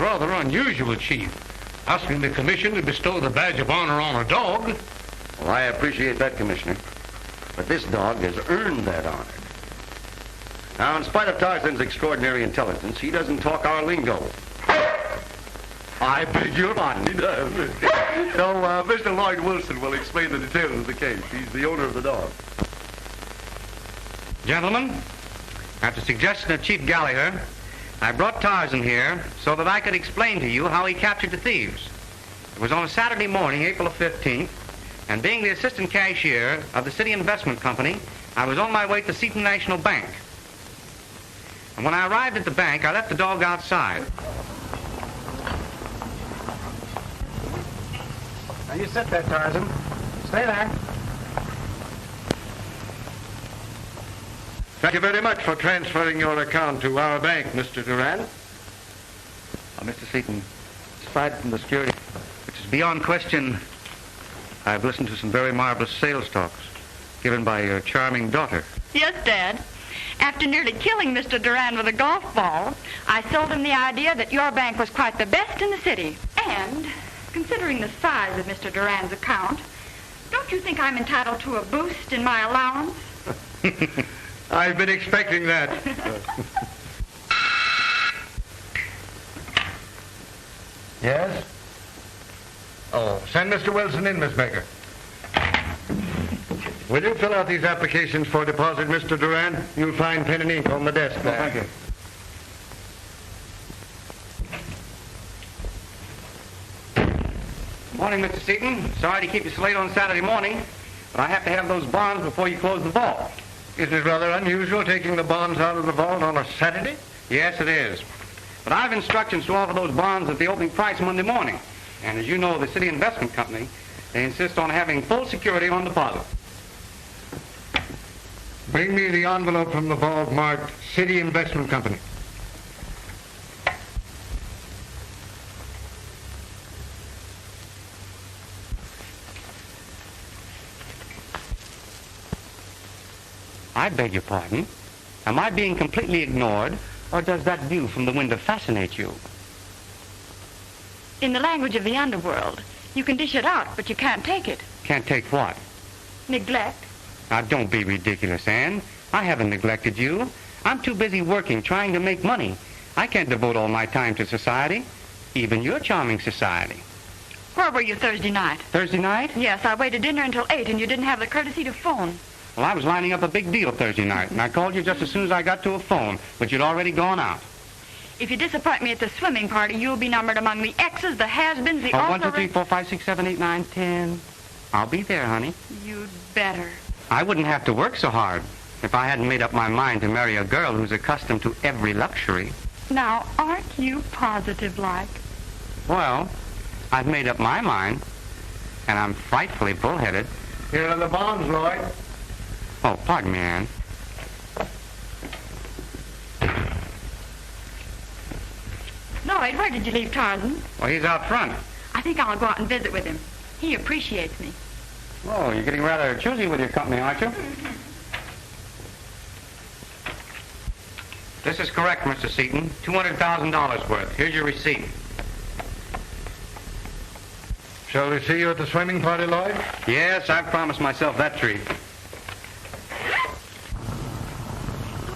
rather unusual, Chief. Asking the commission to bestow the badge of honor on a dog. Well, I appreciate that, Commissioner. But this dog has earned that honor. Now, in spite of Tarzan's extraordinary intelligence, he doesn't talk our lingo. I beg your pardon, he does. So, Mr. Lloyd Wilson will explain the details of the case. He's the owner of the dog. Gentlemen, at the suggestion of Chief Gallagher, I brought Tarzan here so that I could explain to you how he captured the thieves. It was on a Saturday morning, April the 15th, and being the assistant cashier of the City Investment Company, I was on my way to Seton National Bank. And when I arrived at the bank, I left the dog outside. Now you sit there, Tarzan. Stay there. Thank you very much for transferring your account to our bank, Mr. Durand. Mr. Seton, aside from the security, which is beyond question, I've listened to some very marvelous sales talks given by your charming daughter. Yes, Dad. After nearly killing Mr. Durand with a golf ball, I sold him the idea that your bank was quite the best in the city. And, considering the size of Mr. Durand's account, don't you think I'm entitled to a boost in my allowance? I've been expecting that. Yes? Oh, send Mr. Wilson in, Miss Baker. Will you fill out these applications for deposit, Mr. Durand? You'll find pen and ink on the desk there. Thank you. Morning, Mr. Seton. Sorry to keep you so late on Saturday morning, but I have to have those bonds before you close the vault. Isn't it rather unusual taking the bonds out of the vault on a Saturday? Yes, it is. But I have instructions to offer those bonds at the opening price Monday morning. And as you know, the City Investment Company, they insist on having full security on deposit. Bring me the envelope from the vault marked City Investment Company. I beg your pardon. Am I being completely ignored, or does that view from the window fascinate you? In the language of the underworld, you can dish it out, but you can't take it. Can't take what? Neglect. Now, don't be ridiculous, Anne. I haven't neglected you. I'm too busy working, trying to make money. I can't devote all my time to society, even your charming society. Where were you Thursday night? Thursday night? Yes, I waited dinner until 8, and you didn't have the courtesy to phone. Well, I was lining up a big deal Thursday night, and I called you just as soon as I got to a phone, but you'd already gone out. If you disappoint me at the swimming party, you'll be numbered among the X's, the has-beens, the 1, 2, 3, 4, 5, 6, 7, 8, 9, 10. I'll be there, honey. You'd better. I wouldn't have to work so hard if I hadn't made up my mind to marry a girl who's accustomed to every luxury. Now, aren't you positive-like? Well, I've made up my mind, and I'm frightfully bullheaded. Here are the bonds, Lloyd. Oh, pardon me, Anne. Lloyd, where did you leave Tarzan? Well, he's out front. I think I'll go out and visit with him. He appreciates me. Oh, you're getting rather choosy with your company, aren't you? This is correct, Mr. Seton. $200,000 worth. Here's your receipt. Shall we see you at the swimming party, Lloyd? Yes, I've promised myself that treat.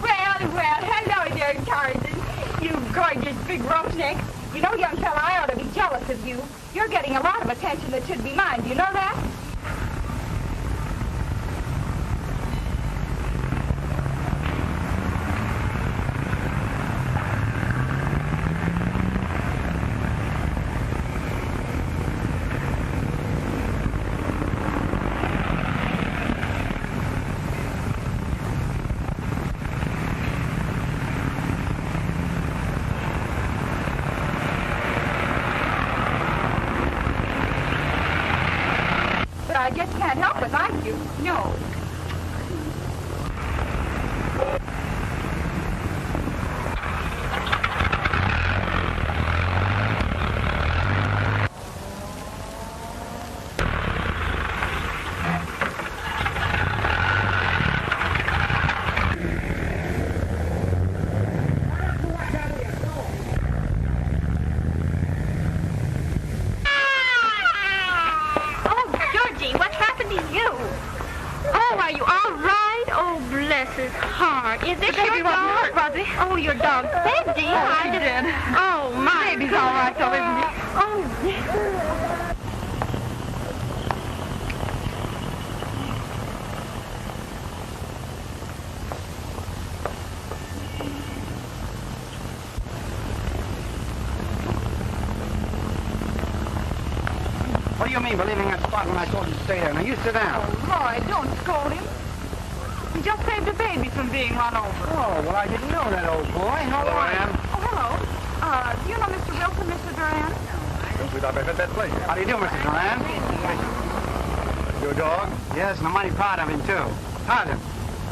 Well, hello there, Tarzan. You gorgeous big roughneck. You know, young fella, I ought to be jealous of you. You're getting a lot of attention that should be mine. Do you know that? I just can't help but like you. No. bless his heart. Is it Baby your wasn't dog? hurt, was he? Oh, your dog said, dear. Oh, she did. Oh, my Baby's all right, though, isn't he? Oh, dear. What do you mean by leaving that spot when I told you to stay there? Now, you sit down. Roy, don't scold him. He just saved a baby from being run over. Oh, well, I didn't know that, old boy. How are you? Oh, hello. Do you know Mr. Wilson, Mr. Duran? How do you do, Mr. Duran? Your dog? Yes, and I'm mighty proud of him, too. Tarzan,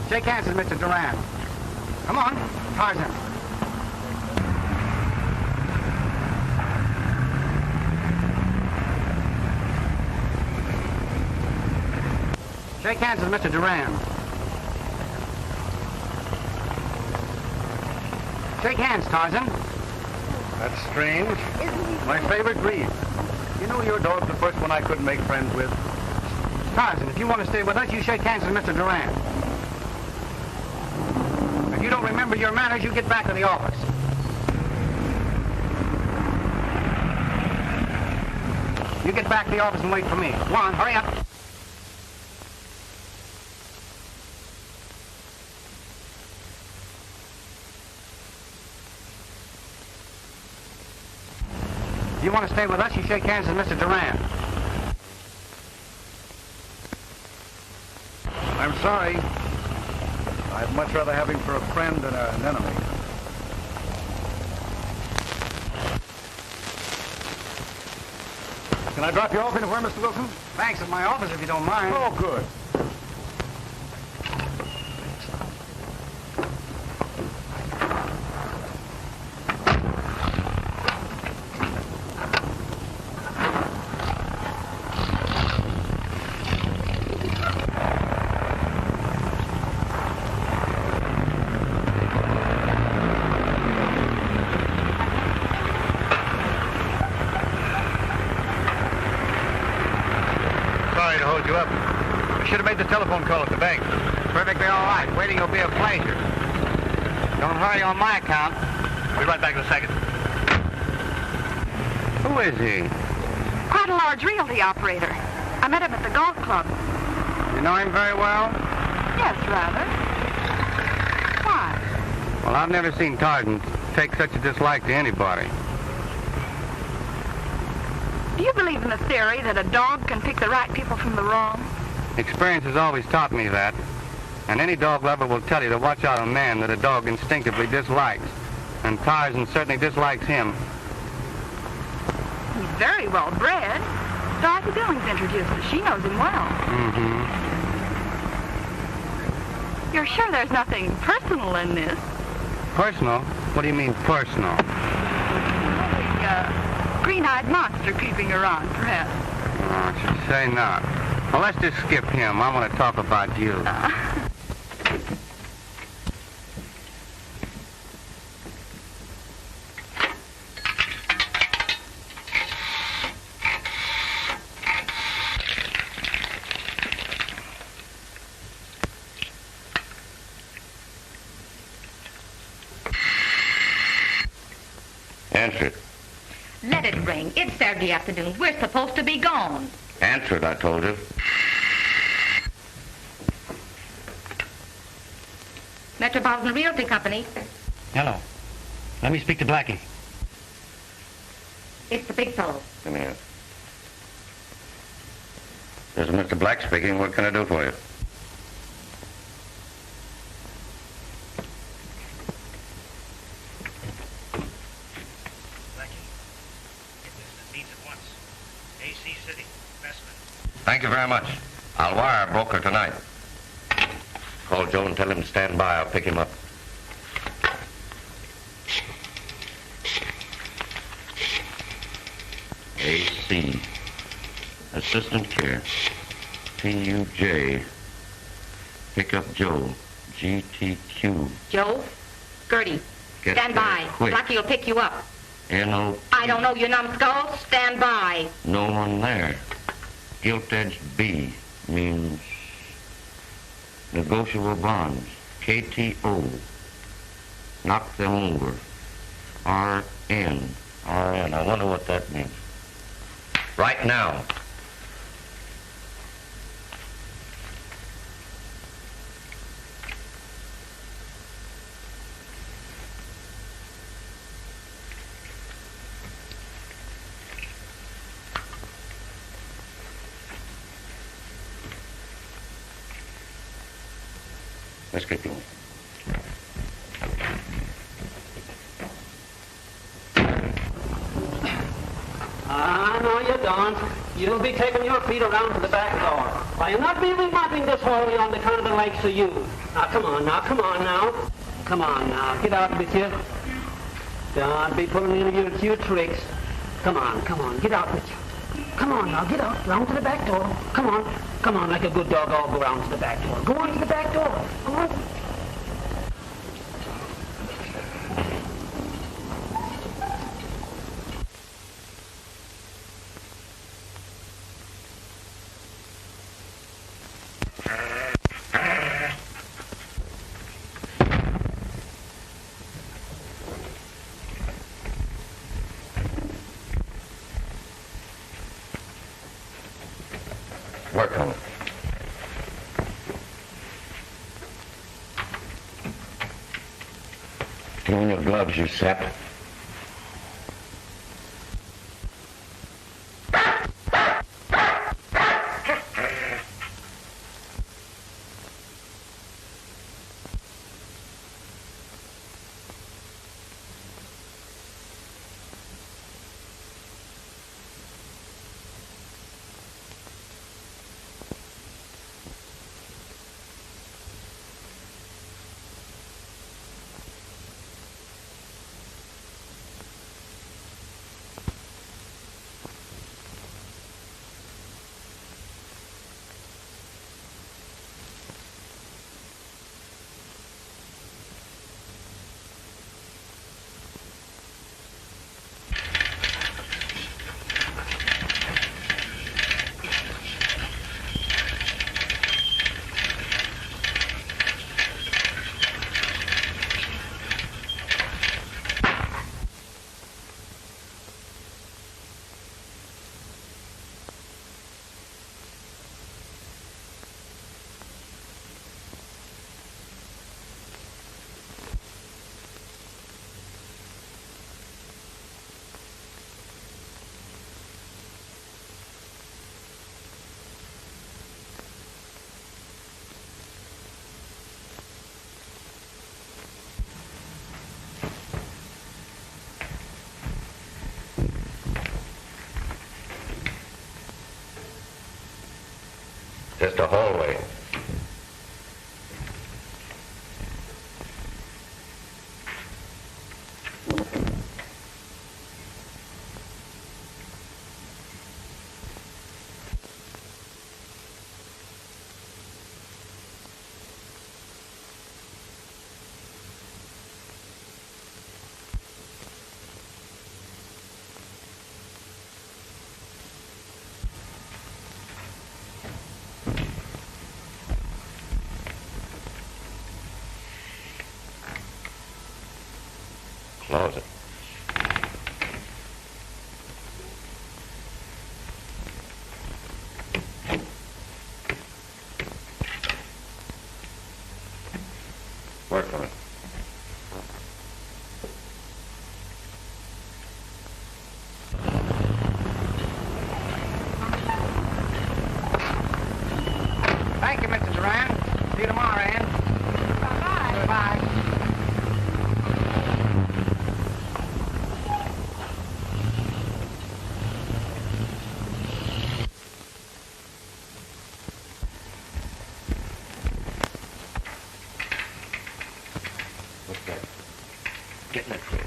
shake hands with Mr. Duran. Come on, Tarzan. Shake hands with Mr. Duran. Shake hands, Tarzan. That's strange. My favorite breed. You know your dog's the first one I couldn't make friends with. Tarzan, if you want to stay with us, you shake hands with Mr. Duran. If you don't remember your manners, you get back to the office. You get back to the office and wait for me. Go on, hurry up. If you want to stay with us, you shake hands with Mr. Duran. I'm sorry. I'd much rather have him for a friend than an enemy. Can I drop you off anywhere, Mr. Wilson? Thanks, at my office if you don't mind. Oh, good. Sorry to hold you up. I should have made the telephone call at the bank. Perfectly all right. Waiting will be a pleasure. Don't hurry on my account. I'll be right back in a second. Who is he? Quite a large realty operator. I met him at the golf club. You know him very well? Yes, rather. Why? Well, I've never seen Tarzan take such a dislike to anybody. Do you believe in the theory that a dog can pick the right people from the wrong? Experience has always taught me that. And any dog lover will tell you to watch out a man that a dog instinctively dislikes. And Tarzan certainly dislikes him. He's very well bred. Dorothy Billings introduced us. She knows him well. Mm-hmm. You're sure there's nothing personal in this? Personal? What do you mean, personal? The green-eyed monster creeping around, perhaps. Oh, I should say not. Well, let's just skip him. I want to talk about you. Answer it. Let it ring. It's Saturday afternoon. We're supposed to be gone. Answer it, I told you. Metropolitan Realty Company. Hello. Let me speak to Blackie. It's the big fellow. Come here. This is Mr. Black speaking. What can I do for you? Thank you very much. I'll wire our broker tonight. Call Joe and tell him to stand by. I'll pick him up. AC. Assistant care. TUJ. Pick up Joe. GTQ. Joe? Gertie. Get Stand there by. quick. Blackie will pick you up. NO. I don't know, you numbskull. Stand by. No one there. Gilt-edged B means negotiable bonds. KTO. Knock them over. RN. RN. I wonder what that means. Right now. Let's get going. No, you don't. You'll be taking your feet around to the back door. I'll not be remopping this hallway on the count of the likes of you. Now, come on now. Come on now, get out with you. Don't be pulling in your few tricks. Come on, get out with you. Come on now, get out, round to the back door. Come on, like a good dog, I'll go round to the back door. Go on to the back door, go on. Work on it. Put on your gloves, you sap. Just a hallway. Closet. Work on it. Thank you, Mr. Duran. See you tomorrow, Ann. Bye-bye. Bye. What's that? Get in that crate.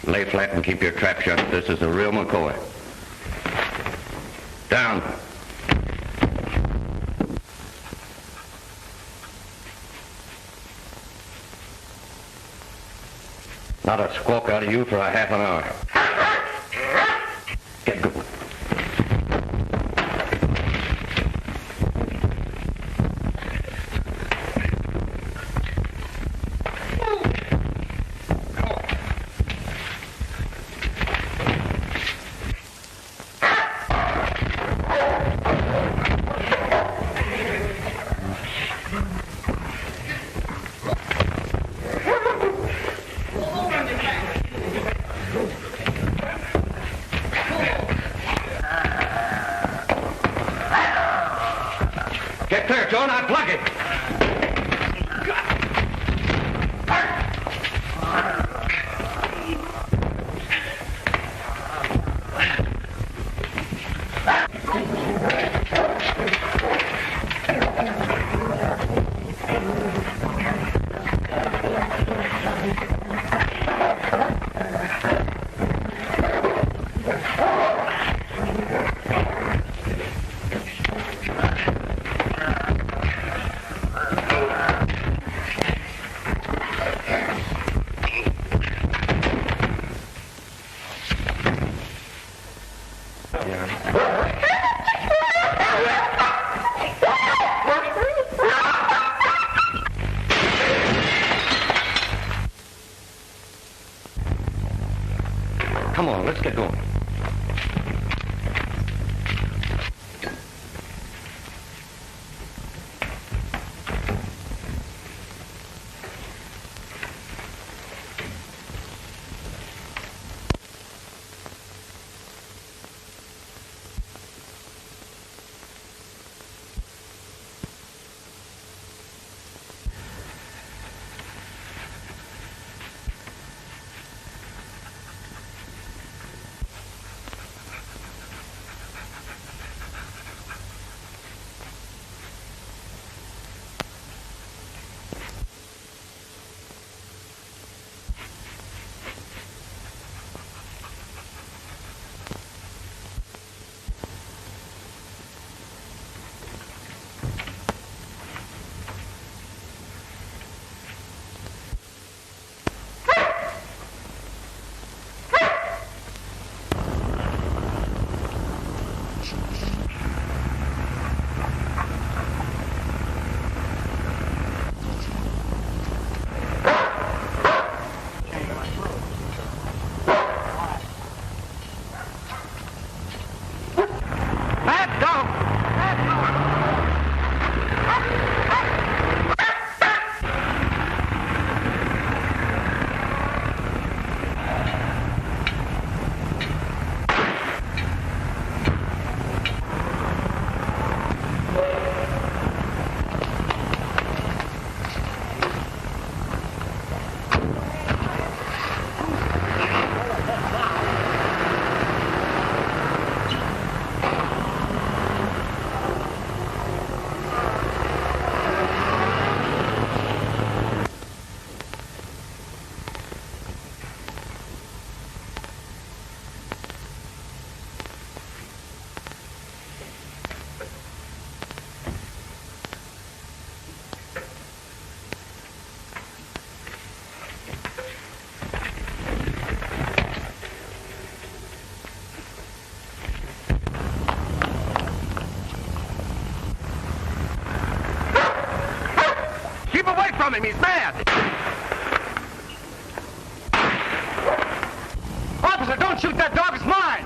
Lay flat and keep your trap shut. This is a real McCoy. Down. Not a squawk out of you for a half an hour. Get going. Get clear, Joe, now plug it. Come on, let's get going. From him, he's mad. Officer, don't shoot that dog, it's mine.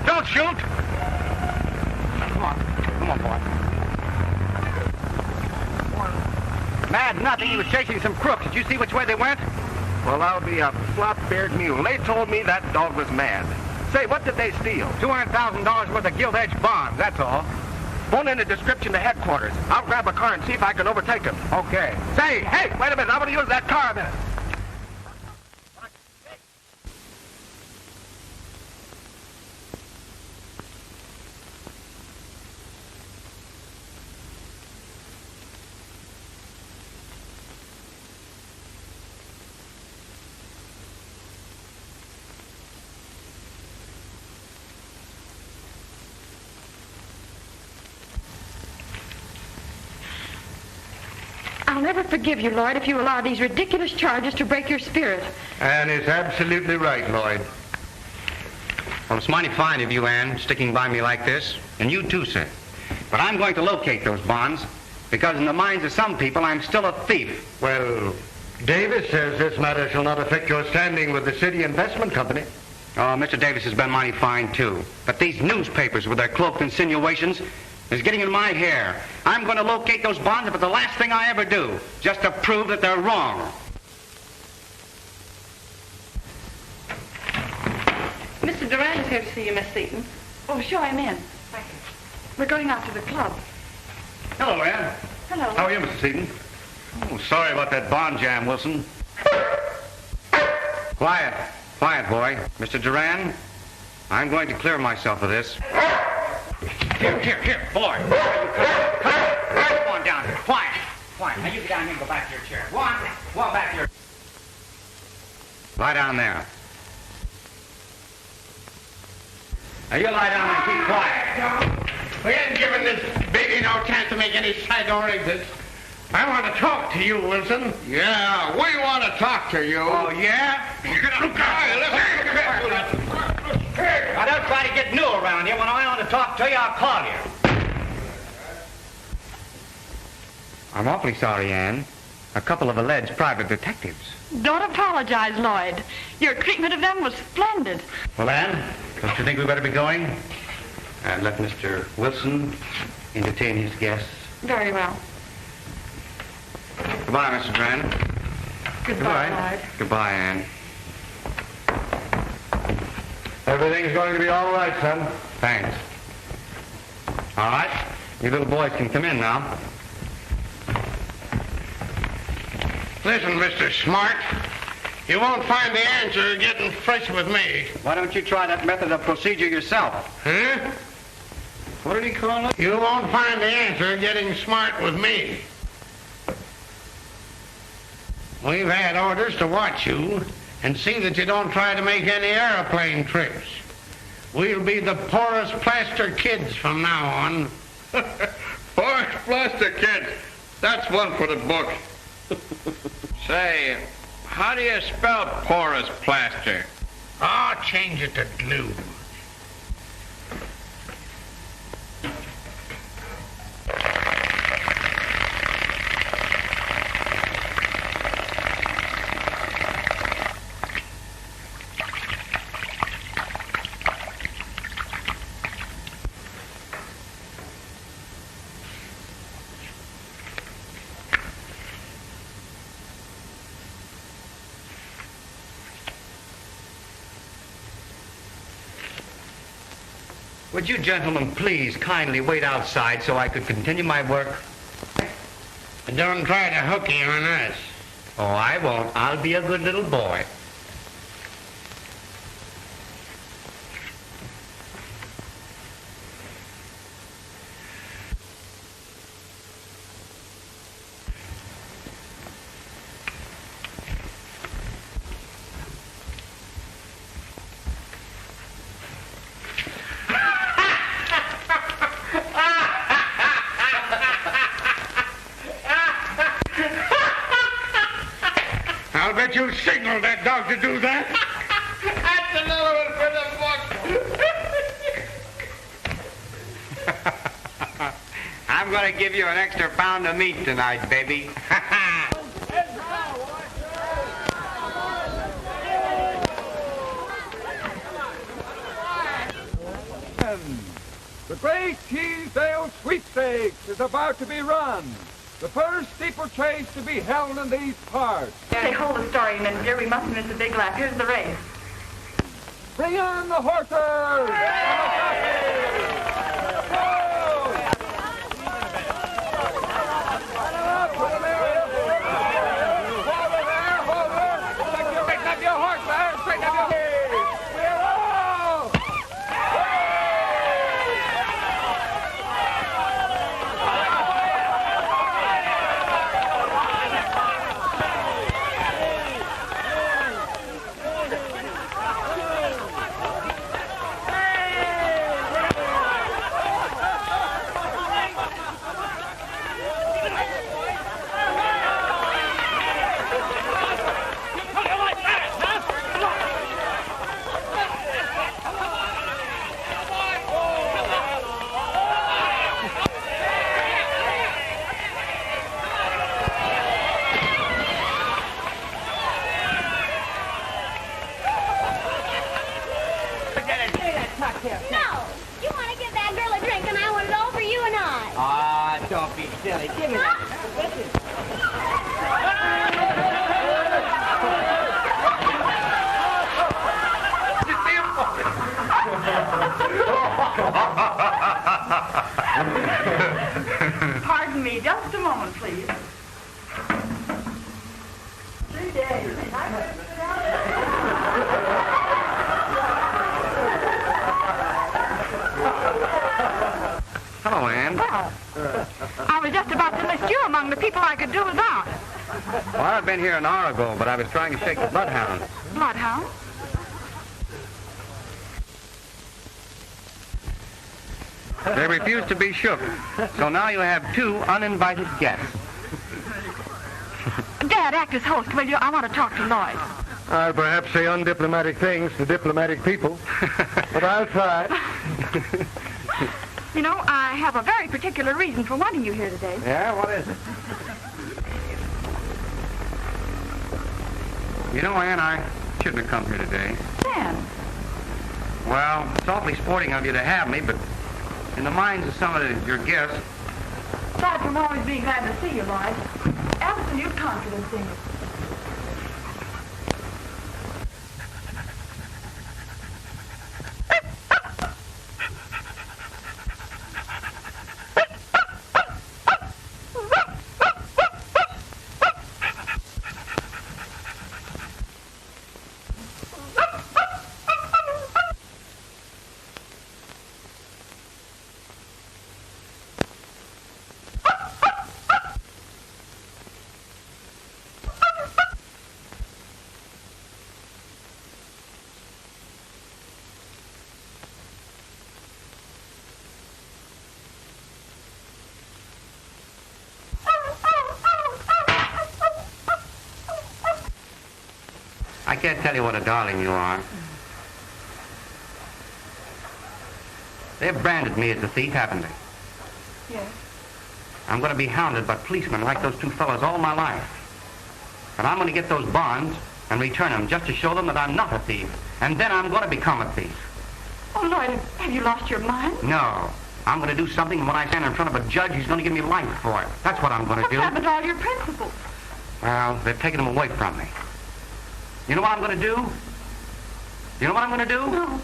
Don't shoot. Come on, boy. Mad nothing, he was chasing some crooks. Did you see which way they went? Well, I'll be a flop-beard mule. They told me that dog was mad. Say, what did they steal? $200,000 worth of gilt-edged bonds, that's all. Phone in a description to headquarters. I'll grab a car and see if I can overtake them. Okay. Say, hey, wait a minute. I want to use that car a minute. never forgive you, Lloyd, if you allow these ridiculous charges to break your spirit. Ann is absolutely right, Lloyd. Well, it's mighty fine of you, Ann, sticking by me like this. And you too, sir. But I'm going to locate those bonds, because in the minds of some people, I'm still a thief. Well, Davis says this matter shall not affect your standing with the city investment company. Oh, Mr. Davis has been mighty fine, too. But these newspapers with their cloaked insinuations is getting in my hair. I'm going to locate those bonds, but the last thing I ever do, just to prove that they're wrong. Mr. Duran is here to see you, Miss Seaton. Oh, show him in. Thank you. We're going out to the club. Hello, Ann. Hello. How are you, Mr. Seaton? Oh, sorry about that bond jam, Wilson. Quiet. Quiet, boy. Mr. Duran, I'm going to clear myself of this. Here, boy. Come on down here. Quiet. Now you get down here and go back to your chair. Go on back to your... Lie down there. Now you lie down there and keep quiet. We ain't giving this baby no chance to make any side door exits. I want to talk to you, Wilson. Yeah, we want to talk to you. Oh, yeah? Now don't try to get new around here. When I want to talk to you, I'll call you. I'm awfully sorry, Ann. A couple of alleged private detectives. Don't apologize, Lloyd. Your treatment of them was splendid. Well, Ann, don't you think we better be going? And let Mr. Wilson entertain his guests. Very well. Goodbye, Mr. Duran. Goodbye, Lloyd. Goodbye, Ann. Everything's going to be all right, son. Thanks. All right. You little boys can come in now. Listen, Mr. Smart, you won't find the answer getting fresh with me. Why don't you try that method of procedure yourself? Huh? What did he call it? You won't find the answer getting smart with me. We've had orders to watch you and see that you don't try to make any airplane trips. We'll be the porous plaster kids from now on. Porous plaster kids. That's one for the book. Say, how do you spell porous plaster? I'll change it to glue. Would you gentlemen please kindly wait outside so I could continue my work? Don't try to hook you on us. Oh, I won't. I'll be a good little boy. I'll bet you signaled that dog to do that. That's another one for the book. I'm going to give you an extra pound of meat tonight, baby. The Great Teasdale Sweepstakes is about to be run. The first steeplechase to be held in these parts. Say, hold the story a minute, dear. We mustn't miss the big lap. Here's the race. Bring on the horses! Straighten up your horse, man! Straighten up your horse! silly. Give me that. Listen. Pardon me, just a moment, please. 3 days. Hello, Ann. Well, I was just about to list you among the people I could do without. Well, I'd been here an hour ago, but I was trying to shake the bloodhound. Bloodhound? They refused to be shook, so now you have 2 uninvited guests. Dad, act as host, will you? I want to talk to Lloyd. I'll perhaps say undiplomatic things to diplomatic people, but I'll try. You know, I have a very particular reason for wanting you here today. Yeah, what is it? You know, Ann, I shouldn't have come here today. Dan. Well, it's awfully sporting of you to have me, but in the minds of some of your guests, Aside from always being glad to see you, Lloyd, absolute confidence in you. I can't tell you what a darling you are. They've branded me as a thief, haven't they? Yes. I'm going to be hounded by policemen like those 2 fellows all my life. But I'm going to get those bonds and return them just to show them that I'm not a thief. And then I'm going to become a thief. Oh, Lloyd, have you lost your mind? No. I'm going to do something, and when I stand in front of a judge, he's going to give me life for it. That's what I'm going to What do. happened to all your principles? Well, they've taken them away from me. You know what I'm going to do? You know what I'm going to do? No.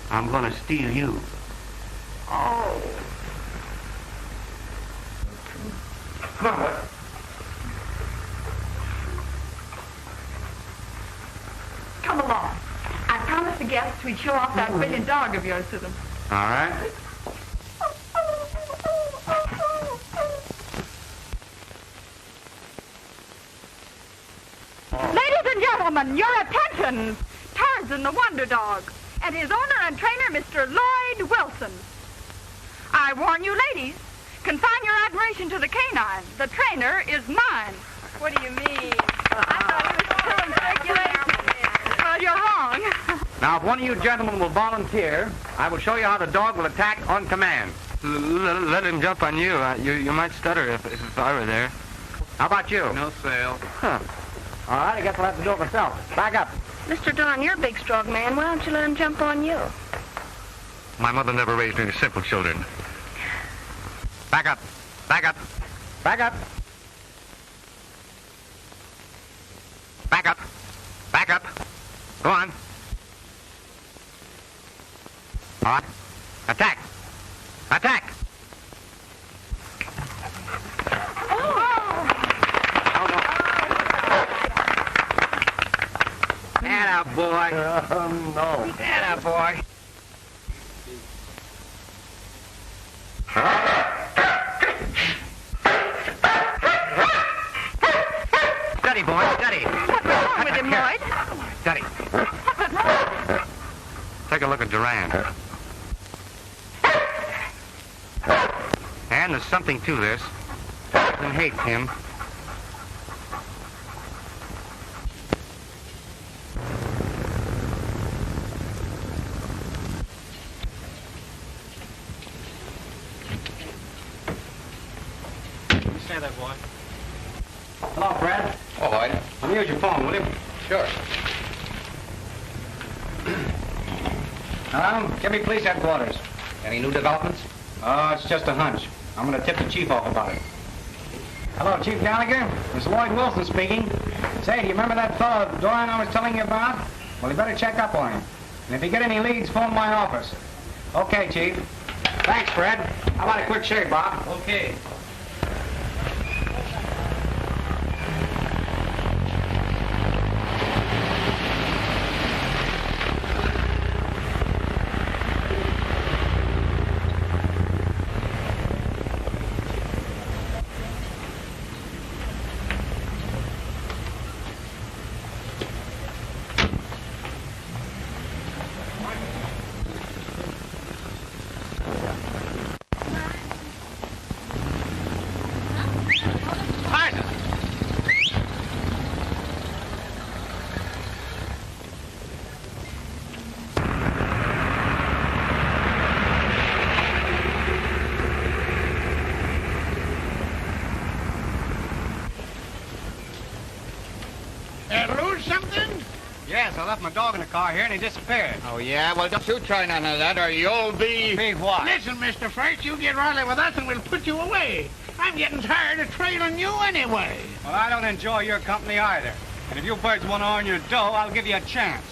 I'm going to steal you. Oh. Come along. I promised the guests we'd show off that brilliant dog of yours to them. All right? Ladies and gentlemen, your attention. Tarzan, the Wonder Dog, and his owner and trainer, Mr. Lloyd Wilson. I warn you, ladies, confine your admiration to the canine. The trainer is mine. What do you mean? I thought he was still in circulation. Well, you're wrong. Now, if one of you gentlemen will volunteer, I will show you how the dog will attack on command. Let him jump on you. You might stutter if I were there. How about you? No sale. Huh. All right, I guess I'll have to do it myself. Back up. Mr. Don, you're a big, strong man. Why don't you let him jump on you? My mother never raised any simple children. Back up. Back up. Back up. Back up. Back up. Go on. All right. Attack. Attack. Atta boy. No. Atta boy. Steady, boy, steady. What's wrong with him, Lloyd? Steady. Take a look at Duran. And there's something to this. Tarzan hates him. Stand there, boy. Hello, Fred. Oh, Lloyd. Let me use your phone, will you? Sure. Hello? Give me police headquarters. Any new developments? Oh, it's just a hunch. I'm going to tip the chief off about it. Hello, Chief Gallagher. It's Lloyd Wilson speaking. Say, do you remember that fellow Doran I was telling you about? Well, you better check up on him. And if you get any leads, phone my office. Okay, Chief. Thanks, Fred. How about a quick shave, Bob? Okay. Yes, I left my dog in the car here and he disappeared. Oh, yeah? Well, don't you try none of that or you'll be... Be what? Listen, Mr. First, you get Riley with us and we'll put you away. I'm getting tired of trailing you anyway. Well, I don't enjoy your company either. And if you birds want to earn your dough, I'll give you a chance.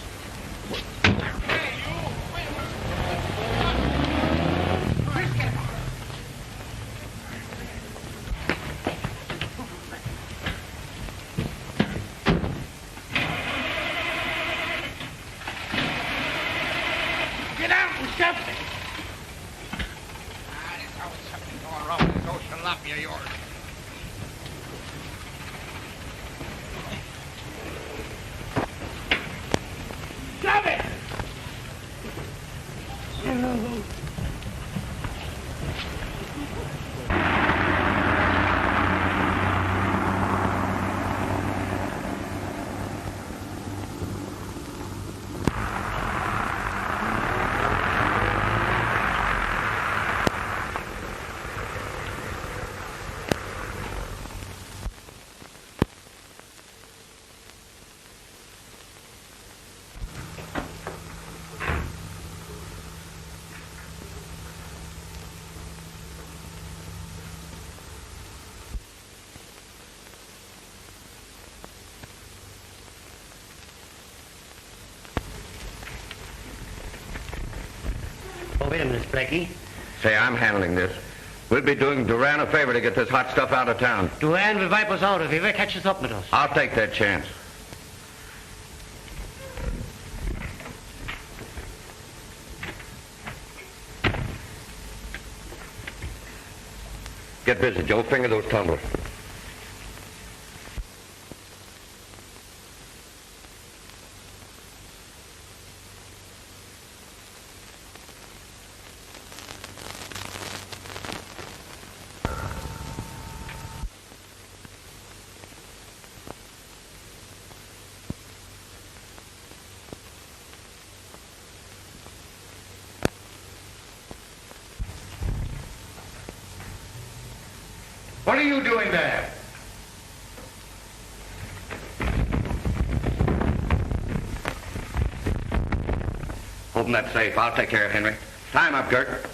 Get out and stuff it. There's always something going wrong with this old jalopy of yours. Stop it! Oh, wait a minute, Blackie. Say, I'm handling this. We'll be doing Duran a favor to get this hot stuff out of town. Duran will wipe us out if he ever catches up with us. I'll take that chance. Get busy, Joe. Finger those tumblers. What are you doing there? Open that safe. I'll take care of Henry. Time up, Gert.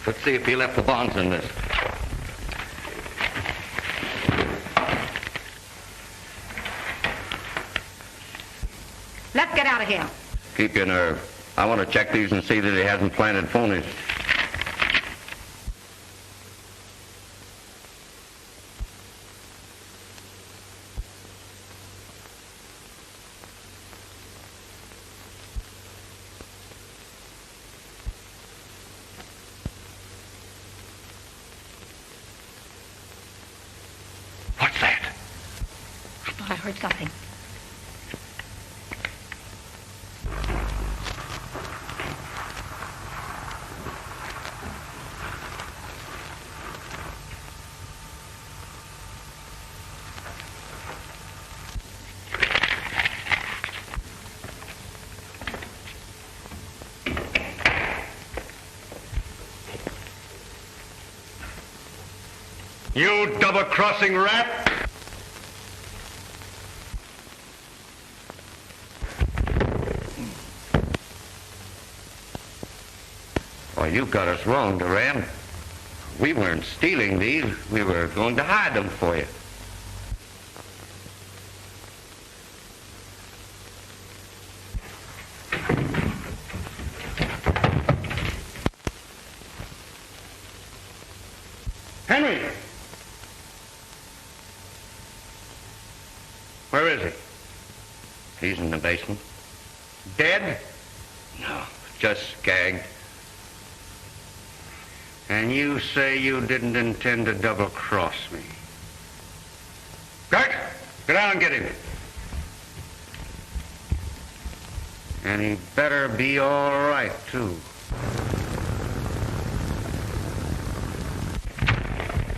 Let's see if he left the bonds in this. Let's get out of here. Keep your nerve. I want to check these and see that he hasn't planted phonies. I thought I heard something. You double-crossing rat! Oh, you got us wrong, Duran. We weren't stealing these. We were going to hide them for you. Henry! Where is he? He's in the basement. Dead? No, just gagged. And you say you didn't intend to double-cross me. Gert, get out and get him. And he better be all right, too.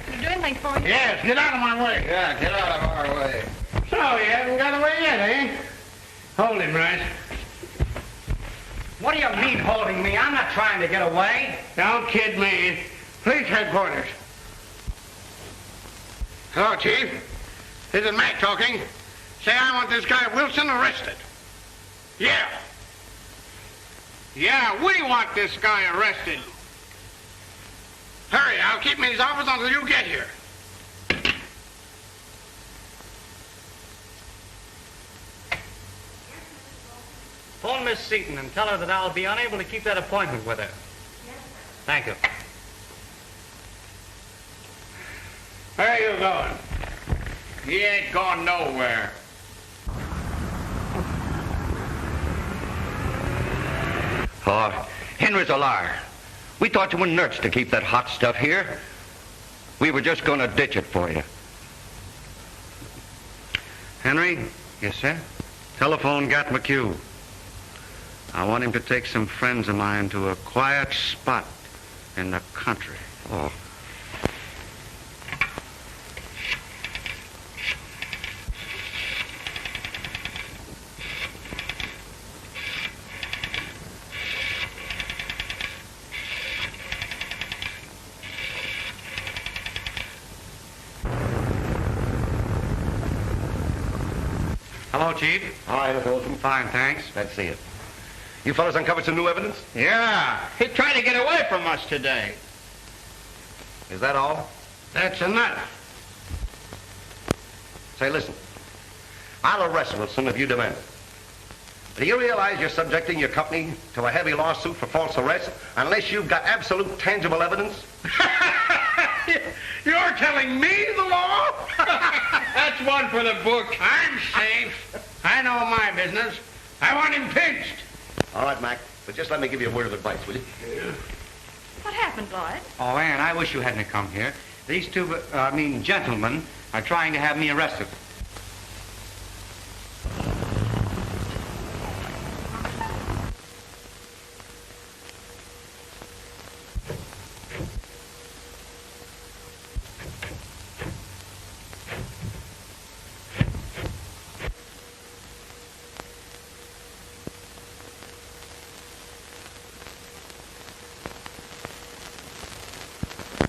Did you do anything for you? Yes, get out of my way. Yeah, get out of our way. So, you haven't got away yet, eh? Hold him, Rice. What do you mean holding me? I'm not trying to get away. Don't kid me. Police headquarters. Hello, Chief. This is Mac talking. Say I want this guy Wilson arrested. Yeah. Yeah, we want this guy arrested. Hurry, I'll keep him in his office until you get here. Phone Miss Seaton and tell her that I'll be unable to keep that appointment with her. Thank you. Where are you going? He ain't going nowhere. Oh, Henry's a liar. We thought you were nuts to keep that hot stuff here. We were just going to ditch it for you. Henry? Yes, sir? Telephone Gat McHugh. I want him to take some friends of mine to a quiet spot in the country. Oh. Hello, Chief. Hi, Mr. Wilson. Fine, thanks. Let's see it. You fellas uncovered some new evidence? Yeah, he tried to get away from us today. Is that all? That's enough. Say, listen. I'll arrest Wilson if you demand it. Do you realize you're subjecting your company to a heavy lawsuit for false arrest unless you've got absolute tangible evidence? You're telling me the law? That's one for the book. I'm safe. I know my business. I want him pinched. All right, Mac, but just let me give you a word of advice, will you? What happened, Lloyd? Oh, Ann, I wish you hadn't come here. These two, gentlemen are trying to have me arrested.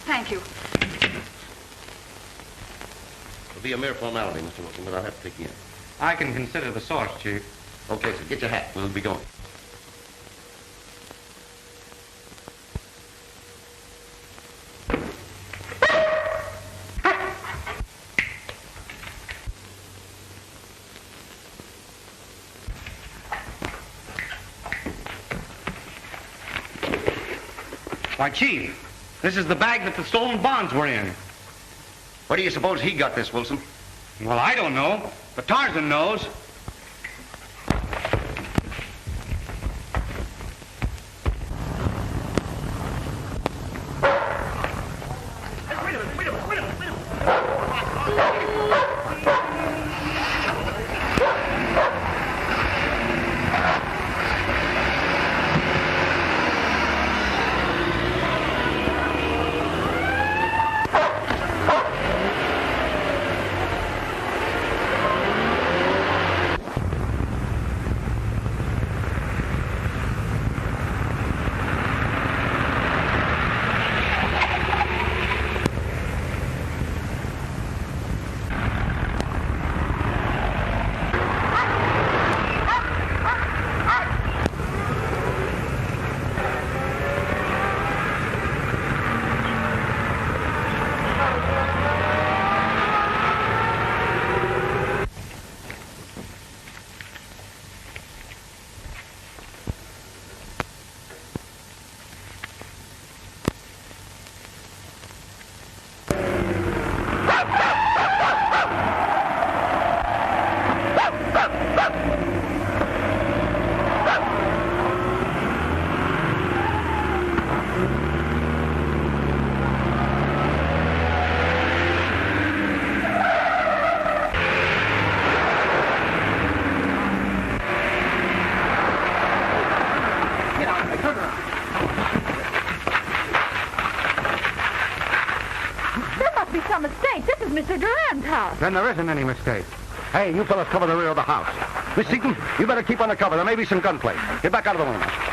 Thank you. It'll be a mere formality, Mr. Wilson, but I'll have to take you in. I can consider the source, Chief. Okay, so get your hat. We'll be going. Why, Chief, this is the bag that the stolen bonds were in. Where do you suppose he got this, Wilson? Well, I don't know, but Tarzan knows. Mr. Duran's house. Then there isn't any mistake. Hey, you fellas cover the rear of the house. Miss Seaton, you better keep under cover. There may be some gunplay. Get back out of the way now.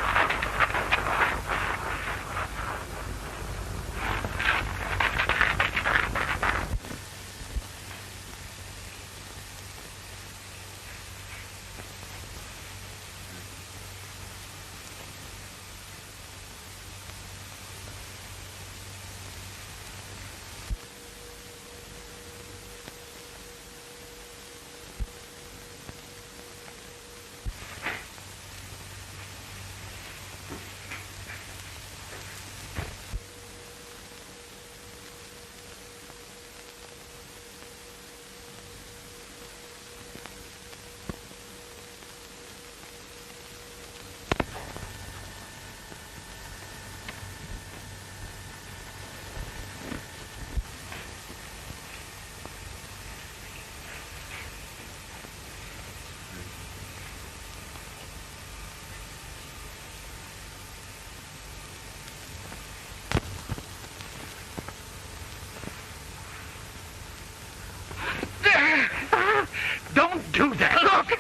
Don't do that. Look!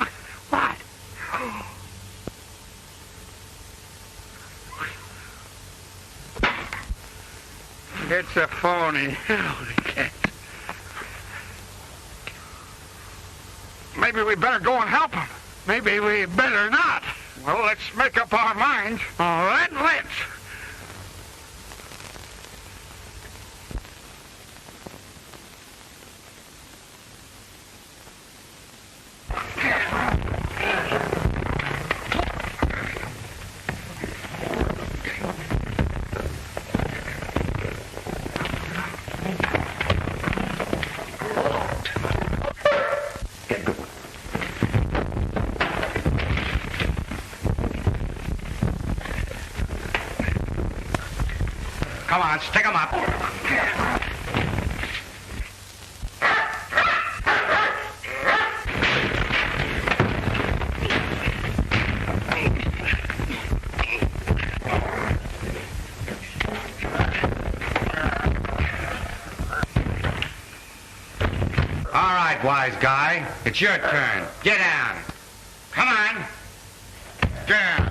What? It's a phony. Holy cats. Maybe we better go and help him. Maybe we better not. Well, let's make up our minds. All right, let's. Come on, stick 'em up. All right, wise guy. It's your turn. Get down. Come on. Down.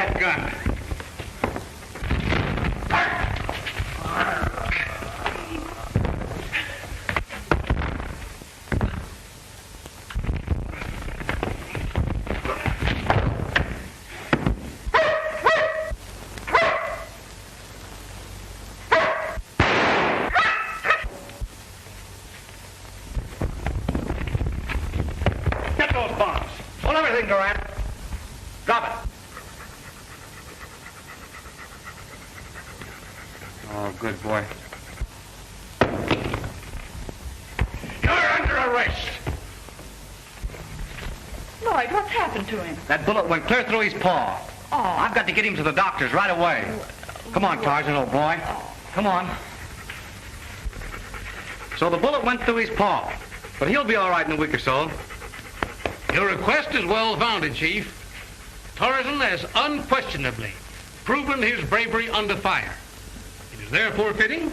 that gun. Get those bombs. Hold everything, Duran. Drop it. Oh, good boy. You're under arrest. Lloyd, what's happened to him? That bullet went clear through his paw. Oh, I've got to get him to the doctor's right away. Come on, Tarzan, old boy. Come on. So the bullet went through his paw, but he'll be all right in a week or so. Your request is well founded, Chief. Tarzan has unquestionably proven his bravery under fire. It is therefore fitting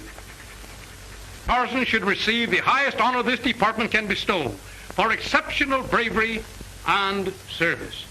Tarzan should receive the highest honor this department can bestow for exceptional bravery and service.